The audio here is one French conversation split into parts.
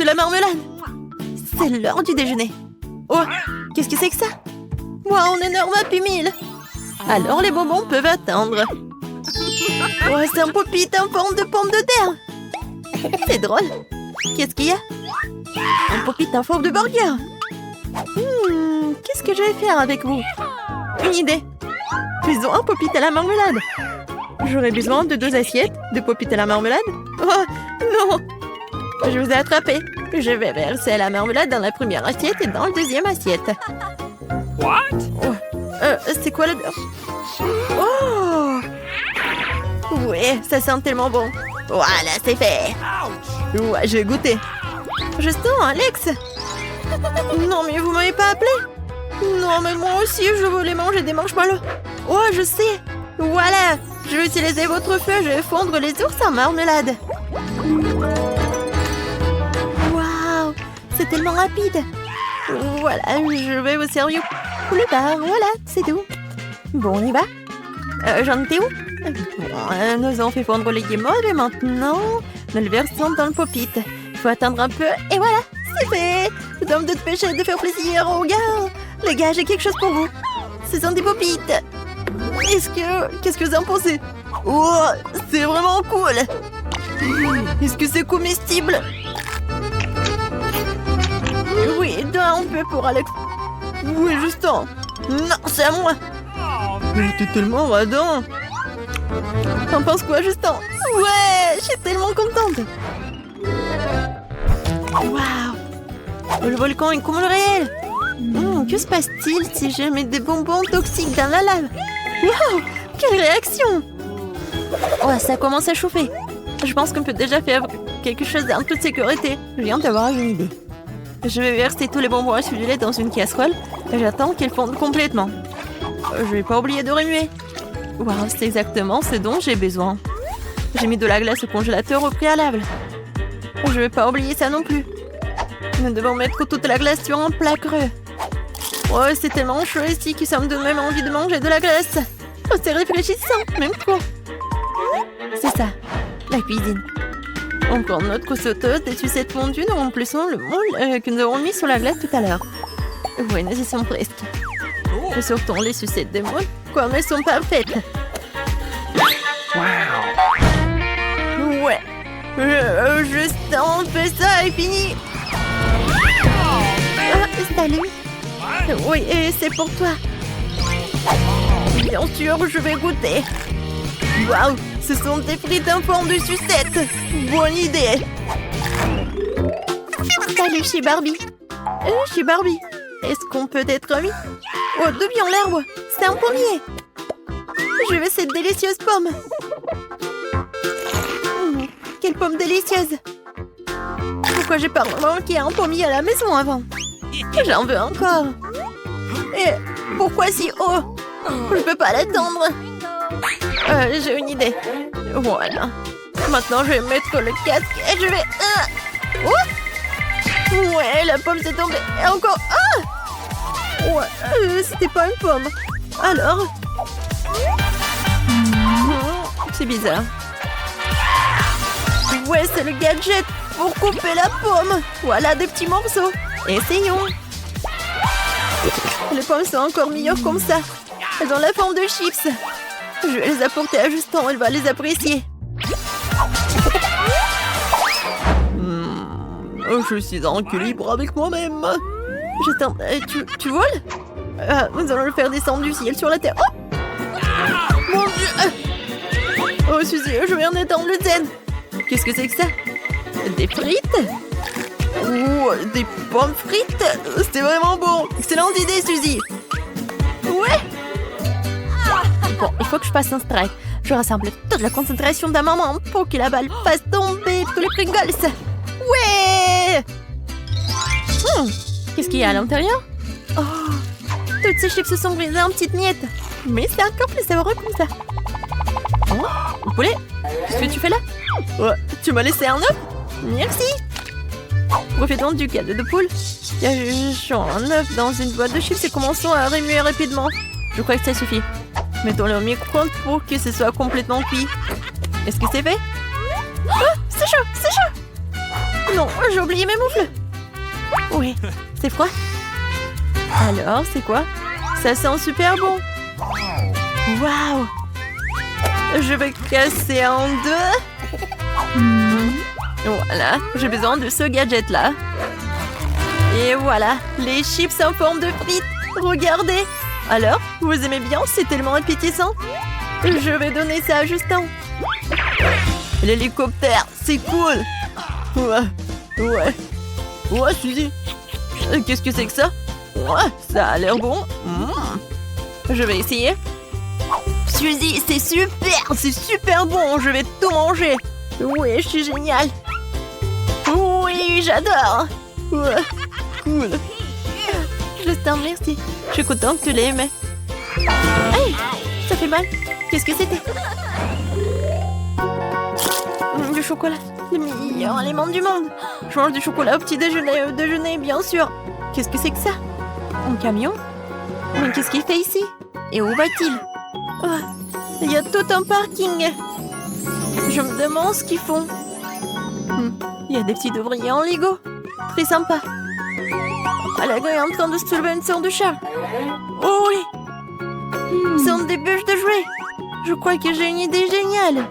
la marmelade. C'est l'heure du déjeuner. Oh, qu'est-ce que c'est que ça? Wow, un énorme Happy Meal. Alors les bonbons peuvent attendre. Oh, c'est un pop-it en forme de pomme de terre. C'est drôle. Qu'est-ce qu'il y a? Un pop-it en forme de burger. Qu'est-ce que je vais faire avec vous? Une idée. Faisons un pop-it à la marmelade. J'aurai besoin de 2 assiettes de pop-it à la marmelade. Oh, non! Je vous ai attrapé. Je vais verser la marmelade dans la première assiette et dans la deuxième assiette. What? Oh, c'est quoi le... Oh! Oui, ça sent tellement bon. Voilà, c'est fait. Ouais, j'ai goûté. Je sens Alex. Non, mais vous m'avez pas appelé? Non, mais moi aussi, je voulais manger des marshmallows. Oh, je sais. Voilà, je vais utiliser votre feu. Je vais fondre les ours en marmelade. Waouh, c'est tellement rapide. Voilà, je vais vous servir plus tard. Voilà, c'est tout. Bon, on y va. J'en étais où? Bon, nous avons fait fondre les guimauves et maintenant, nous le versons dans le pop-it. Il faut attendre un peu et voilà, c'est fait. Nous avons de péché de faire plaisir aux gars. Les gars, j'ai quelque chose pour vous. Ce sont des pop-it. Qu'est-ce que vous en pensez? Oh, c'est vraiment cool. Est-ce que c'est comestible? Oui, un peu pour Alex. Oui, Justin. Non, c'est à moi. T'es tellement radin. T'en penses quoi, Justin? Ouais, je suis tellement contente. Waouh, le volcan est comme le réel. Que se passe-t-il si je mets des bonbons toxiques dans la lave? Waouh, quelle réaction! Oh, ça commence à chauffer. Je pense qu'on peut déjà faire quelque chose en toute sécurité. Je viens d'avoir une idée. Je vais verser tous les bonbons acidulés dans une casserole et j'attends qu'ils fondent complètement. Je vais pas oublier de remuer. Waouh, c'est exactement ce dont j'ai besoin. J'ai mis de la glace au congélateur au préalable. Je vais pas oublier ça non plus. Nous devons mettre toute la glace sur un plat creux. Oh, c'est tellement chaud ici que ça me donne même envie de manger de la glace. Oh, c'est réfléchissant, même trop. C'est ça, la cuisine. On prend notre sauteuse, des sucettes fondues, nous remplissons le moule que nous avons mis sur la glace tout à l'heure. Oui, nous y sommes presque. Nous sortons les sucettes de moule comme elles sont parfaites. Wow. Ouais. Juste on fait ça et fini. Salut. Oui, et c'est pour toi. Bien sûr, je vais goûter. Waouh, ce sont des frites en forme de sucette. Bonne idée. Salut, chez Barbie. Chez Barbie. Est-ce qu'on peut être amis? Oh, devions l'herbe. C'est un pommier. Je veux cette délicieuse pomme. Quelle pomme délicieuse. Pourquoi j'ai pas manqué un pommier à la maison avant? J'en veux encore. Et pourquoi si haut? Je peux pas l'attendre. J'ai une idée. Voilà. Maintenant, je vais mettre le casque et je vais... Ouais, la pomme s'est tombée. Et encore... Ouais, c'était pas une pomme. Alors... C'est bizarre. Ouais, c'est le gadget pour couper la pomme. Voilà des petits morceaux. Essayons. Les pommes sont encore meilleures comme ça. Elles ont la forme de chips. Je vais les apporter à Justin, il va les apprécier. Je suis en équilibre avec moi-même. Justin, tu voles? Nous allons le faire descendre du ciel sur la terre. Oh! Mon Dieu! Oh, Suzy, je viens d'étendre le zen. Qu'est-ce que c'est que ça? Des frites? Oh, des pommes frites? C'était vraiment bon. Excellente idée, Suzy. Ouais. Bon, il faut que je fasse un strike. Je rassemble toute la concentration d'un moment pour que la balle fasse tomber tous les Pringles. Ouais. Qu'est-ce qu'il y a à l'intérieur? Oh, toutes ces chips se sont brisées en petites miettes. Mais c'est encore plus savoureux comme ça. Oh, le poulet, qu'est-ce que tu fais là? Oh, tu m'as laissé un œuf? Merci. Profitons du cadeau de poule. Cachons un œuf dans une boîte de chips et commençons à remuer rapidement. Je crois que ça suffit. Mettons-le au micro-ondes pour que ce soit complètement cuit. Est-ce que c'est fait? Oh, c'est chaud, c'est chaud. non, j'ai oublié mes moufles. Oui, c'est froid. Alors, c'est quoi? Ça sent super bon. Waouh! Je vais casser en deux. Voilà, j'ai besoin de ce gadget-là. Et voilà, les chips en forme de frites. Regardez. Alors, vous aimez bien? C'est tellement appétissant. Je vais donner ça à Justin. L'hélicoptère, c'est cool. Ouais. Ouais, Suzy. Qu'est-ce que c'est que ça? Ouais, ça a l'air bon. Je vais essayer. Suzy, c'est super bon. Je vais tout manger. Oui, je suis géniale. Oui, j'adore. Ouais, cool. Justin, merci. Je suis contente que tu l'aimes. Hey, ça fait mal. Qu'est-ce que c'était? Du chocolat. Le meilleur aliment du monde. Je mange du chocolat au petit déjeuner, bien sûr. Qu'est-ce que c'est que ça? Un camion? Mais qu'est-ce qu'il fait ici? Et où va-t-il? Oh, il y a tout un parking. Je me demande ce qu'ils font. Il y a des petits ouvriers en Lego. Très sympa. Alago est en train de se soulever une sorte de chat. Oh oui! Ce sont des bûches de jouets. Je crois que j'ai une idée géniale.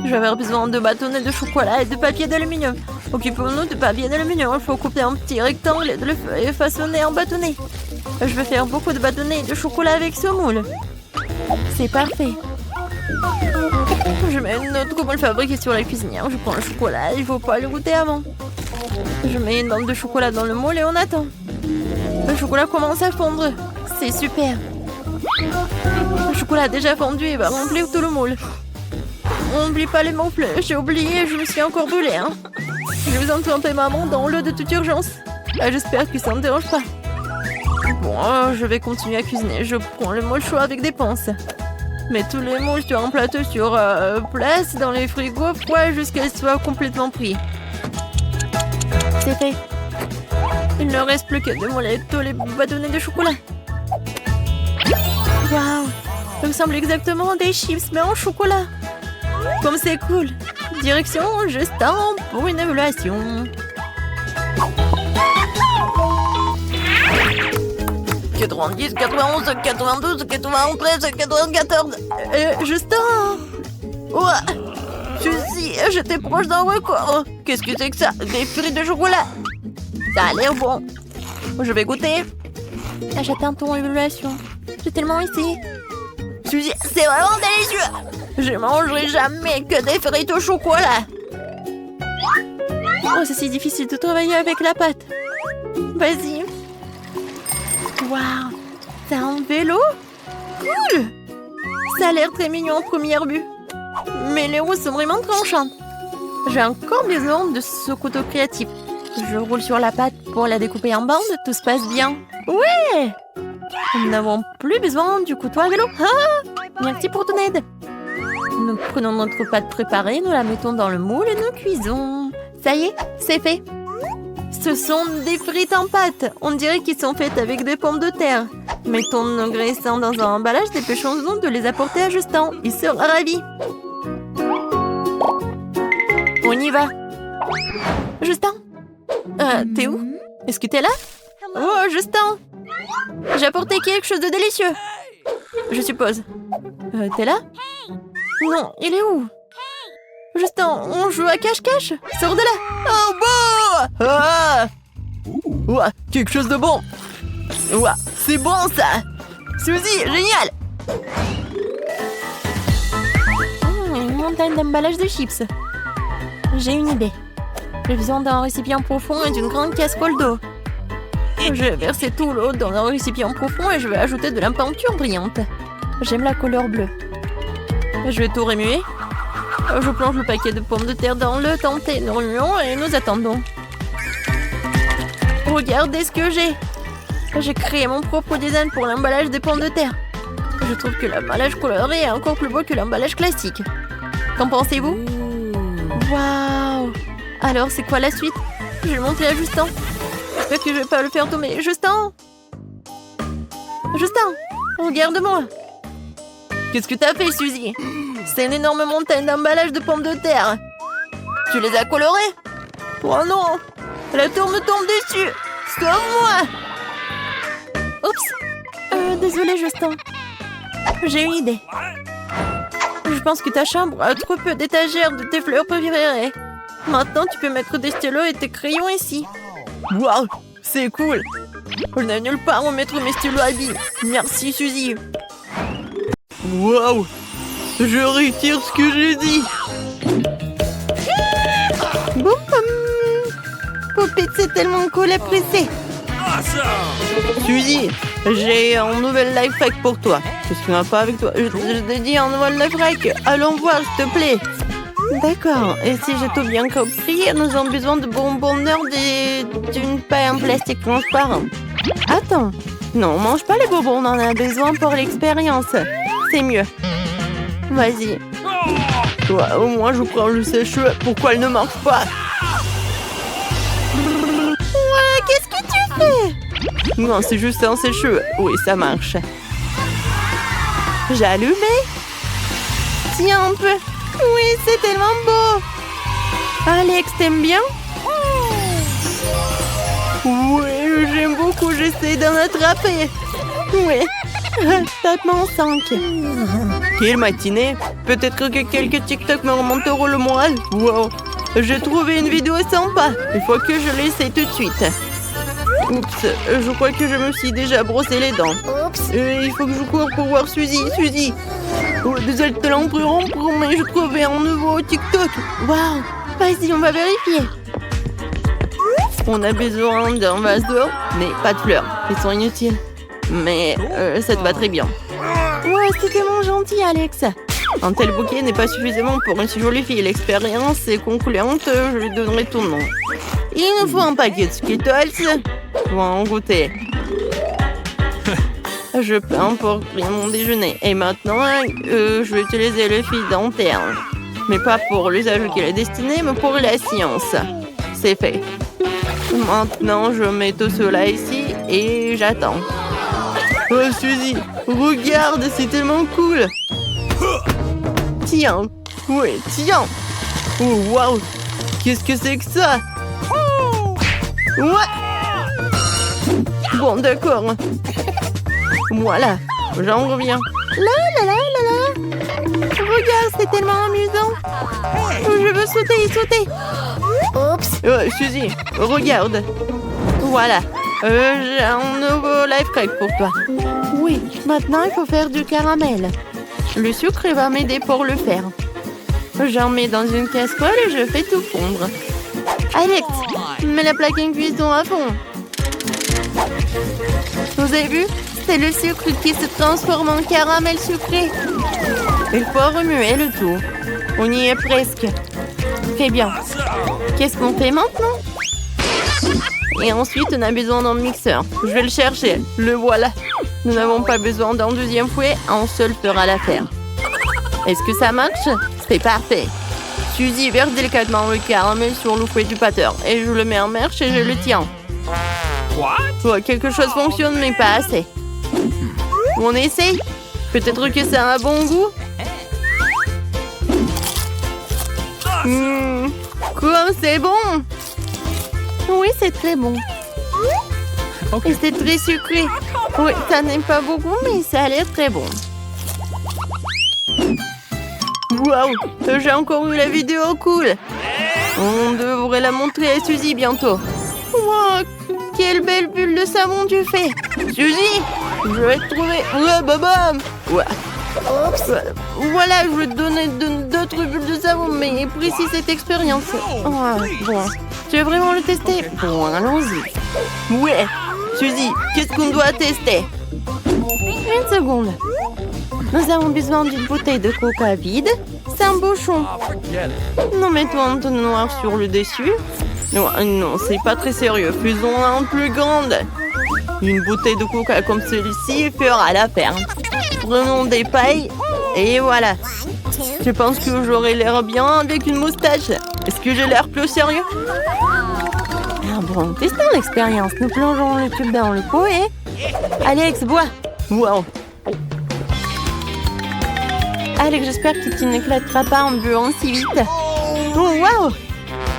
Je vais avoir besoin de bâtonnets de chocolat et de papier d'aluminium. Occupons-nous de papier d'aluminium. Il faut couper un petit rectangle et de le façonner en bâtonnet. Je vais faire beaucoup de bâtonnets de chocolat avec ce moule. C'est parfait. Je mets notre moule fabriqué sur la cuisinière. Je prends le chocolat. Il ne faut pas le goûter avant. Je mets une bande de chocolat dans le moule et on attend. Le chocolat commence à fondre. C'est super. Le chocolat a déjà fondu et va remplir tout le moule. On n'oublie pas les moufles. J'ai oublié, je me suis encore brûlée. Je vais en tremper maman dans l'eau de toute urgence. J'espère que ça ne dérange pas. Bon, je vais continuer à cuisiner. Je prends le moule chaud avec des pinces. Mets tous les moules sur un plateau sur place dans les frigos froids jusqu'à ce qu'ils soient complètement pris. C'est fait. Il ne reste plus que de mouler tous les bâtonnets de chocolat. Waouh! Ça ressemble exactement à des chips, mais en chocolat. Comme c'est cool. Direction Justin pour une évaluation. « 90, 91, 92, 93, 94... Justin! Ouais! Suzy, j'étais proche d'un record. Qu'est-ce que c'est que ça? Des frites de chocolat. Ça a l'air bon. Je vais goûter. J'attends ton évaluation. J'ai tellement essayé. Suzy, c'est vraiment délicieux. Je mangerai jamais que des frites au chocolat. Oh, c'est si difficile de travailler avec la pâte. Vas-y. Waouh, c'est un vélo? Cool. Ça a l'air très mignon en première vue. Mais les roues sont vraiment tranchantes. J'ai encore besoin de ce couteau créatif. Je roule sur la pâte pour la découper en bandes. Tout se passe bien. Ouais! Nous n'avons plus besoin du couteau à vélo. Ah! Merci pour ton aide. Nous prenons notre pâte préparée, nous la mettons dans le moule et nous cuisons. Ça y est, c'est fait. Ce sont des frites en pâte. On dirait qu'ils sont faites avec des pommes de terre. Mettons nos graissins dans un emballage, dépêchons-nous de les apporter à Justin. Il sera ravi. On y va. Justin? T'es où? Est-ce que t'es là? Oh, Justin! J'ai apporté quelque chose de délicieux. Je suppose. T'es là? Non, il est où? Justin, on joue à cache-cache? Sors de là! Oh, bon! Ah! Ouah, quelque chose de bon! Ouah, c'est bon ça! Suzy, génial! Une montagne d'emballage de chips. J'ai une idée. J'ai besoin d'un récipient profond et d'une grande casserole d'eau. Je vais verser tout l'eau dans un récipient profond et je vais ajouter de la peinture brillante. J'aime la couleur bleue. Je vais tout remuer. Je plonge le paquet de pommes de terre dans le tenté. Nous remuons et nous attendons. Regardez ce que j'ai. J'ai créé mon propre design pour l'emballage des pommes de terre. Je trouve que l'emballage coloré est encore plus beau que l'emballage classique. Qu'en pensez-vous? Waouh! Alors, c'est quoi la suite? Je vais montrer à Justin. J'espère que je vais pas le faire tomber. Justin! Justin! Regarde-moi! Qu'est-ce que t'as fait, Suzy? C'est une énorme montagne d'emballage de pommes de terre. Tu les as colorées? Oh non! La tour me tombe dessus! Sauve-moi! Oups! Désolé, Justin. J'ai une idée. Je pense que ta chambre a trop peu d'étagères de tes fleurs préférées. Maintenant, tu peux mettre des stylos et tes crayons ici. Waouh! C'est cool! On n'a nulle part où mettre mes stylos à billes. Merci, Suzy. Waouh! Je retire ce que j'ai dit. Boum boum. Poupette, c'est tellement cool à presser. Awesome! Suzy, j'ai un nouvel life hack pour toi. Qu'est-ce qui va pas avec toi? Je t'ai dit un nouvel life hack. Allons voir, s'il te plaît. D'accord. Et si j'ai tout bien compris, nous avons besoin de bonbonneurs d'une paille en plastique transparent. Attends. Non, on mange pas les bonbons, on en a besoin pour l'expérience. C'est mieux. Vas-y. Ouais, au moins, je prends le sèche-cheveux. Pourquoi elle ne marche pas? Ouais, qu'est-ce que tu fais? Non, c'est juste un sèche-cheveux. Oui, ça marche. J'ai allumé. Tiens un peu. Oui, c'est tellement beau. Alex, t'aimes bien? Oui, j'aime beaucoup. J'essaie d'en attraper. Oui. Tape-moi en 5. Quelle matinée. Peut-être que quelques TikTok me remonteront le moral. Wow. J'ai trouvé une vidéo sympa. Il faut que je l'essaie tout de suite. Oups, je crois que je me suis déjà brossé les dents. Oups. Il faut que je cours pour voir Suzy. Suzy. Oh, désolé de te l'interrompre, mais je trouvais un nouveau TikTok. Waouh. Vas-y, on va vérifier. On a besoin d'un vase d'eau, mais pas de fleurs. Ils sont inutiles. Mais ça te va très bien. Ouais, c'est tellement gentil, Alex. Un tel bouquet n'est pas suffisamment pour une si jolie fille. L'expérience est concluante, je lui donnerai ton nom. Il nous faut un paquet de Skittles. Bon, en goûter. Je peins pour mon déjeuner. Et maintenant, je vais utiliser le fil dentaire. Mais pas pour l'usage qu'il est destiné, mais pour la science. C'est fait. Maintenant, je mets tout cela ici et j'attends. Oh, Suzy, regarde, c'est tellement cool. Tiens. Oui, tiens. Oh, waouh. Qu'est-ce que c'est que ça? Ouais. Bon, d'accord. Voilà, j'en reviens. La la la la la. Regarde, c'est tellement amusant. Je veux sauter et sauter. Oups. Suzy, regarde. Voilà, j'ai un nouveau life hack pour toi. Oui, maintenant il faut faire du caramel. Le sucre va m'aider pour le faire. J'en mets dans une casserole et je fais tout fondre. Alex, mets la plaque en cuisson à fond. Vous avez vu? C'est le sucre qui se transforme en caramel sucré. Il faut remuer le tout. On y est presque. Très bien. Qu'est-ce qu'on fait maintenant? Et ensuite, on a besoin d'un mixeur. Je vais le chercher. Le voilà. Nous n'avons pas besoin d'un deuxième fouet. Un seul fera l'affaire. Est-ce que ça marche? C'est parfait. Suzy verse délicatement le caramel sur le fouet du batteur. Et je le mets en marche et je le tiens. What? Ouais, quelque chose fonctionne, mais pas assez. On essaye? Peut-être que ça a un bon goût? Quoi, c'est bon? Oui, c'est très bon. Okay. Et c'est très sucré. Oui, ça n'est pas beaucoup, mais ça a l'air très bon. Waouh, j'ai encore eu la vidéo cool. On devrait la montrer à Suzy bientôt. Wow, quelle belle bulle de savon tu fais. Suzy, je vais te trouver. Ouais, babam. Ouais. Oups. Voilà, je vais te donner d'autres bulles de savon, mais précis cette expérience. Ouais, bon. Tu veux vraiment le tester? Bon, allons-y. Ouais. Suzy, qu'est-ce qu'on doit tester? Une seconde. Nous avons besoin d'une bouteille de coca vide. C'est un bouchon. Forget it. Nous mettons un tonneau noir sur le dessus. Non, non, c'est pas très sérieux. Faisons un plus grande. Une bouteille de coca comme celle-ci fera l'affaire. Prenons des pailles et voilà. Je pense que j'aurai l'air bien avec une moustache. Est-ce que j'ai l'air plus sérieux? Ah bon, testons l'expérience. Nous plongeons le tube dans le pot et... Alex, bois. Wow. Alex, j'espère que tu n'éclateras pas en buvant si vite. Oh, wow.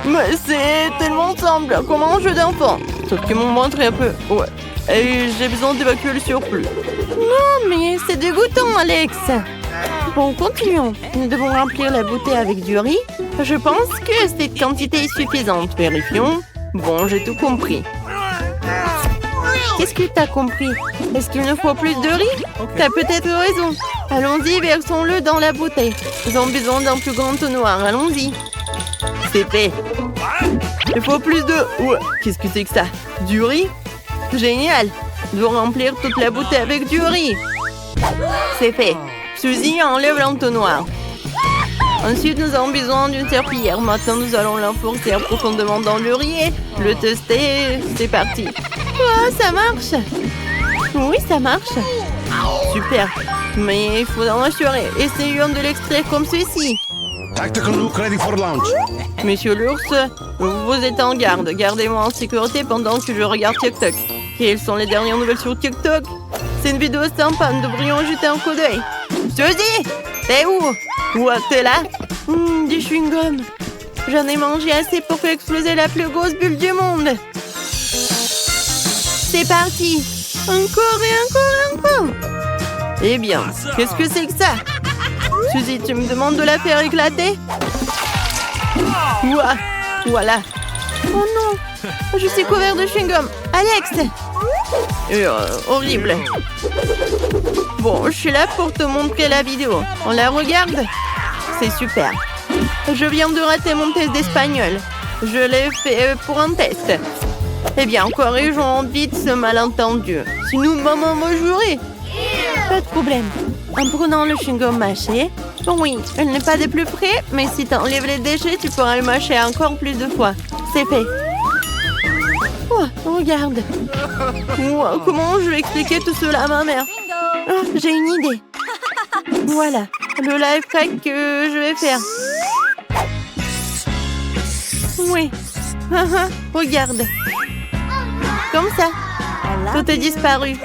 Mais c'est tellement simple, comme un jeu d'enfant. Sauf que mon ventre est un peu... Ouais. Et j'ai besoin d'évacuer le surplus. Non, mais c'est dégoûtant, Alex. Bon, continuons. Nous devons remplir la bouteille avec du riz. Je pense que cette quantité est suffisante. Vérifions. Bon, j'ai tout compris. Qu'est-ce que t'as compris? Est-ce qu'il nous faut plus de riz? T'as peut-être raison. Allons-y, versons-le dans la bouteille. Nous avons besoin d'un plus grand tonnoir. Allons-y. C'est fait. Il faut plus de... Ouais, qu'est-ce que c'est que ça? Du riz? Génial. Nous devons remplir toute la bouteille avec du riz. C'est fait. Suzy, enlève l'entonnoir. Ensuite, nous avons besoin d'une serpillière. Maintenant, nous allons l'enfoncer profondément dans le riz et le tester. C'est parti. Oh, ça marche. Oui, ça marche. Super. Mais il faut en assurer. Essayons de l'extraire comme ceci. Tactical look ready for launch. Monsieur l'ours, vous êtes en garde. Gardez-moi en sécurité pendant que je regarde TikTok. Quelles sont les dernières nouvelles sur TikTok? C'est une vidéo sympa, nous devrions jeter un coup d'œil. Suzy, t'es où? Ouais, t'es là? Du chewing-gum. J'en ai mangé assez pour faire exploser la plus grosse bulle du monde. C'est parti. Encore et encore et encore. Eh bien, qu'est-ce que c'est que ça? Suzy, tu me demandes de la faire éclater? Ouah, voilà. Oh non, je suis couvert de chewing-gum. Alex! Horrible. Bon, je suis là pour te montrer la vidéo. On la regarde? C'est super. Je viens de rater mon test d'espagnol. Je l'ai fait pour un test. Eh bien, corrigeons vite ce malentendu. Sinon, maman va jurer. Pas de problème. En prenant le chewing-gum mâché. Oui, elle n'est pas des plus frais, mais si tu enlèves les déchets, tu pourras le mâcher encore plus de fois. C'est fait. Oh, regarde. Oh, comment je vais expliquer tout cela à ma mère? Oh, j'ai une idée. Voilà, le life hack que je vais faire. Oui. Regarde. Comme ça. Tout est disparu.